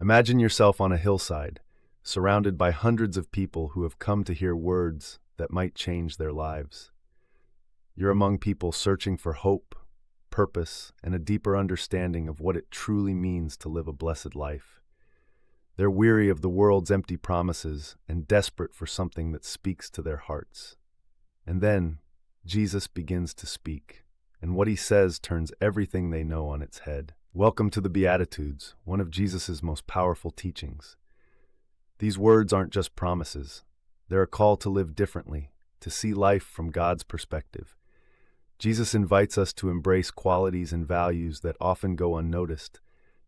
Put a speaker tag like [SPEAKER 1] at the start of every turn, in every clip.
[SPEAKER 1] Imagine yourself on a hillside, surrounded by hundreds of people who have come to hear words that might change their lives. You're among people searching for hope, purpose, and a deeper understanding of what it truly means to live a blessed life. They're weary of the world's empty promises and desperate for something that speaks to their hearts. And then, Jesus begins to speak, and what he says turns everything they know on its head. Welcome to the Beatitudes, one of Jesus' most powerful teachings. These words aren't just promises. They're a call to live differently, to see life from God's perspective. Jesus invites us to embrace qualities and values that often go unnoticed,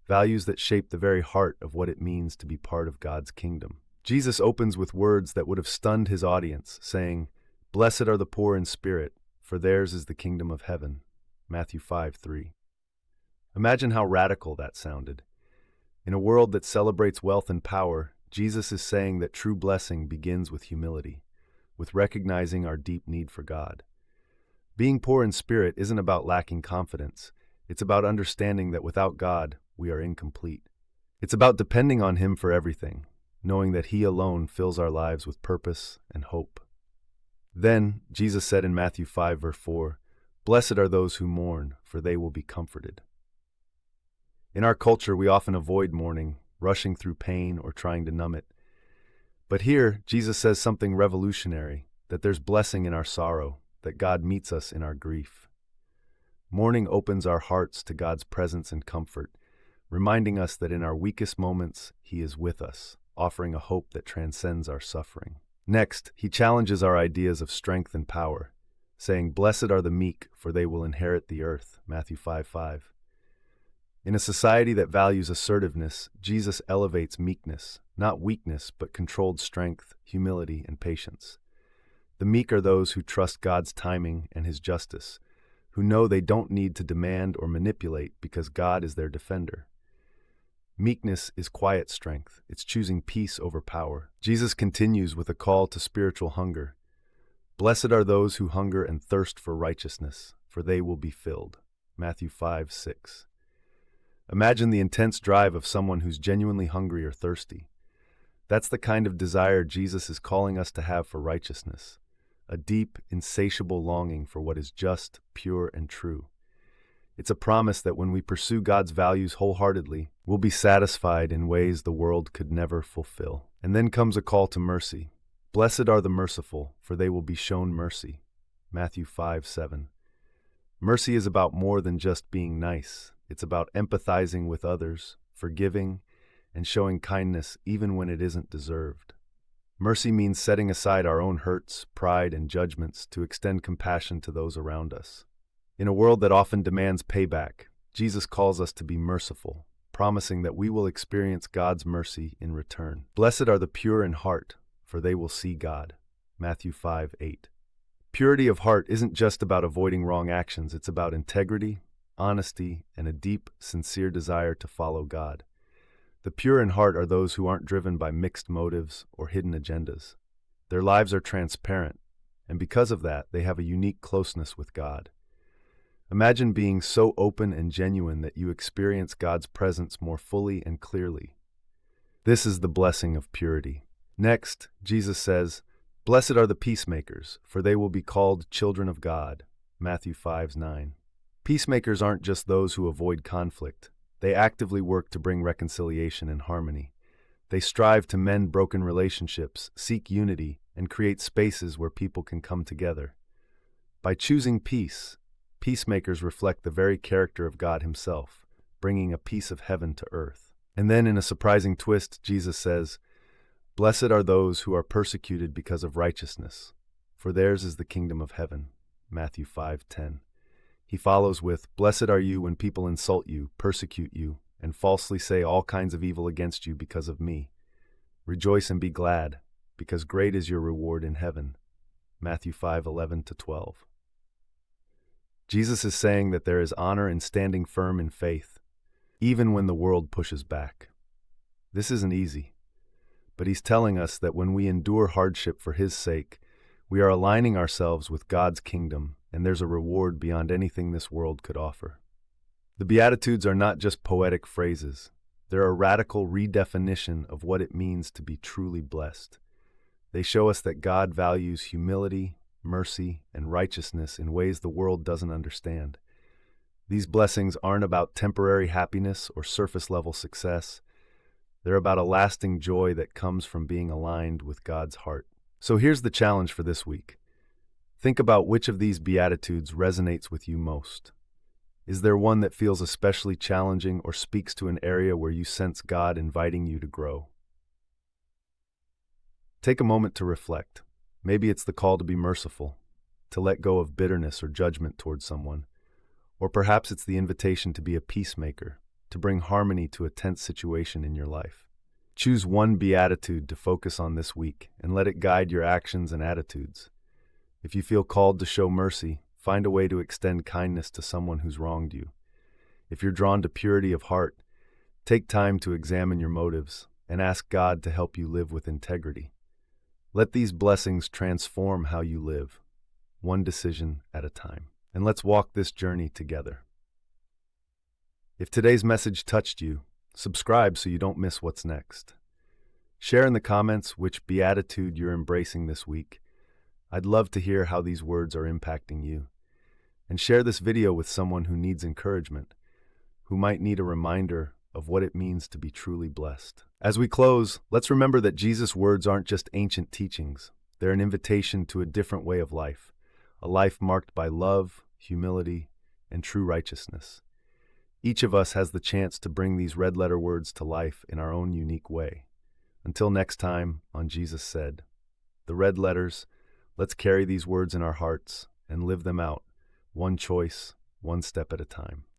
[SPEAKER 1] values that shape the very heart of what it means to be part of God's kingdom. Jesus opens with words that would have stunned his audience, saying, "Blessed are the poor in spirit, for theirs is the kingdom of heaven." Matthew 5:3. Imagine how radical that sounded. In a world that celebrates wealth and power, Jesus is saying that true blessing begins with humility, with recognizing our deep need for God. Being poor in spirit isn't about lacking confidence. It's about understanding that without God, we are incomplete. It's about depending on him for everything, knowing that he alone fills our lives with purpose and hope. Then, Jesus said in Matthew 5, verse 4, "Blessed are those who mourn, for they will be comforted." In our culture, we often avoid mourning, rushing through pain or trying to numb it. But here, Jesus says something revolutionary, that there's blessing in our sorrow, that God meets us in our grief. Mourning opens our hearts to God's presence and comfort, reminding us that in our weakest moments, he is with us, offering a hope that transcends our suffering. Next, he challenges our ideas of strength and power, saying, "Blessed are the meek, for they will inherit the earth." Matthew 5:5. In a society that values assertiveness, Jesus elevates meekness, not weakness, but controlled strength, humility, and patience. The meek are those who trust God's timing and his justice, who know they don't need to demand or manipulate because God is their defender. Meekness is quiet strength. It's choosing peace over power. Jesus continues with a call to spiritual hunger. "Blessed are those who hunger and thirst for righteousness, for they will be filled." Matthew 5:6. Imagine the intense drive of someone who's genuinely hungry or thirsty. That's the kind of desire Jesus is calling us to have for righteousness, a deep, insatiable longing for what is just, pure, and true. It's a promise that when we pursue God's values wholeheartedly, we'll be satisfied in ways the world could never fulfill. And then comes a call to mercy. "Blessed are the merciful, for they will be shown mercy." Matthew 5:7. Mercy is about more than just being nice. It's about empathizing with others, forgiving, and showing kindness even when it isn't deserved. Mercy means setting aside our own hurts, pride, and judgments to extend compassion to those around us. In a world that often demands payback, Jesus calls us to be merciful, promising that we will experience God's mercy in return. "Blessed are the pure in heart, for they will see God." Matthew 5:8. Purity of heart isn't just about avoiding wrong actions, it's about integrity, honesty, and a deep, sincere desire to follow God. The pure in heart are those who aren't driven by mixed motives or hidden agendas. Their lives are transparent, and because of that, they have a unique closeness with God. Imagine being so open and genuine that you experience God's presence more fully and clearly. This is the blessing of purity. Next, Jesus says, "Blessed are the peacemakers, for they will be called children of God." Matthew 5:9. Peacemakers aren't just those who avoid conflict. They actively work to bring reconciliation and harmony. They strive to mend broken relationships, seek unity, and create spaces where people can come together. By choosing peace, peacemakers reflect the very character of God himself, bringing a peace of heaven to earth. And then, in a surprising twist, Jesus says, "Blessed are those who are persecuted because of righteousness, for theirs is the kingdom of heaven." Matthew 5:10. He follows with, "Blessed are you when people insult you, persecute you, and falsely say all kinds of evil against you because of me. Rejoice and be glad, because great is your reward in heaven." Matthew 5:11-12. Jesus is saying that there is honor in standing firm in faith, even when the world pushes back. This isn't easy, but he's telling us that when we endure hardship for his sake, we are aligning ourselves with God's kingdom, and there's a reward beyond anything this world could offer. The Beatitudes are not just poetic phrases. They're a radical redefinition of what it means to be truly blessed. They show us that God values humility, mercy, and righteousness in ways the world doesn't understand. These blessings aren't about temporary happiness or surface-level success. They're about a lasting joy that comes from being aligned with God's heart. So here's the challenge for this week. Think about which of these Beatitudes resonates with you most. Is there one that feels especially challenging or speaks to an area where you sense God inviting you to grow? Take a moment to reflect. Maybe it's the call to be merciful, to let go of bitterness or judgment towards someone. Or perhaps it's the invitation to be a peacemaker, to bring harmony to a tense situation in your life. Choose one beatitude to focus on this week and let it guide your actions and attitudes. If you feel called to show mercy, find a way to extend kindness to someone who's wronged you. If you're drawn to purity of heart, take time to examine your motives and ask God to help you live with integrity. Let these blessings transform how you live, one decision at a time. And let's walk this journey together. If today's message touched you, subscribe so you don't miss what's next. Share in the comments which beatitude you're embracing this week. I'd love to hear how these words are impacting you. And share this video with someone who needs encouragement, who might need a reminder of what it means to be truly blessed. As we close, let's remember that Jesus' words aren't just ancient teachings. They're an invitation to a different way of life, a life marked by love, humility, and true righteousness. Each of us has the chance to bring these red-letter words to life in our own unique way. Until next time, on Jesus Said, the red letters, let's carry these words in our hearts and live them out, one choice, one step at a time.